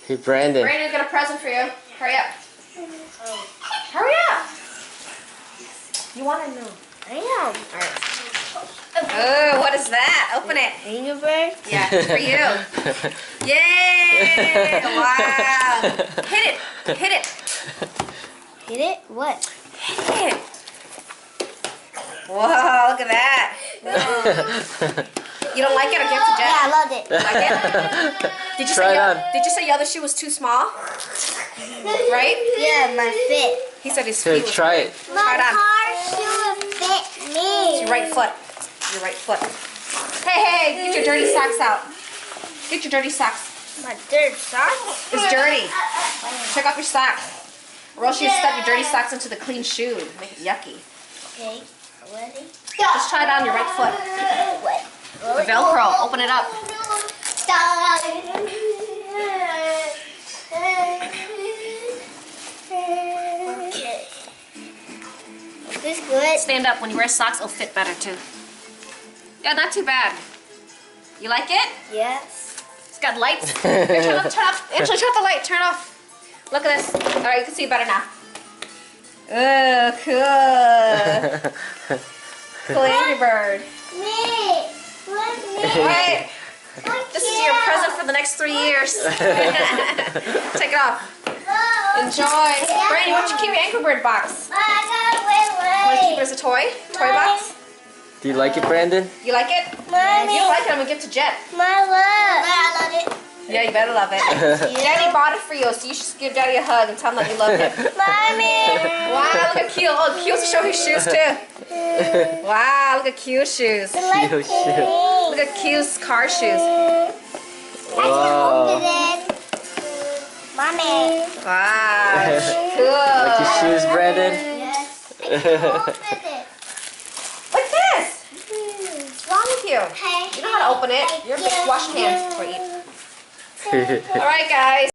Hey, Brandon. Brandon, got a present for you. Hurry up. Hurry up. You want to know? I am. Alright. Oh, what is that? Open it. Angry Bird? Yeah, it's for you. Yay! Wow. Hit it. Hit it. Hit it? What? Hit it. Whoa, look at that. You don't like it or give it to Jen? Yeah, I loved it. Like it? Did you say your other shoe was too small? Right? Yeah, my fit. He said his Here, feet was try it. Try it on. car shoe fit me. It's your right foot. Your right foot. Hey, hey, get your dirty socks out. Get your dirty socks. My dirty socks? It's dirty. Take off your socks. Or else you step your dirty socks into the clean shoe. Make it yucky. Okay, ready? Just try it on your right foot. What? The Velcro. Open it up. Okay. Is this good? Stand up. When you wear socks, it'll fit better too. Yeah, not too bad. You like it? Yes. It's got lights. Here, turn off. Angela, turn off the light. Turn off. Look at this. All right, you can see better now. Oh, cool. Cool Angry Bird. Me. Look me. All right. This is your present for the next 3 years. Take it off. Enjoy. Brandon, why don't you keep your Angry Bird box? Want to keep it as a toy? Toy box? Do you like it, Brandon? You like it? If Mommy. you don't like it, I'm going to give it to Jen. My love. I love it. Yeah, you better love it. Daddy bought it for you, so you should give Daddy a hug and tell him that you love him. Mommy. Wow, look at Q. Oh, Q wants to show his shoes too. Wow, look at Q's shoes. Cute shoe. Look at Q's car shoes. Wow. Mommy. Wow, cool. Like your shoes, Brandon? Yes. What's this? What's wrong with you? You know how to open it. You're a big wash your hands before you eat. All right, guys.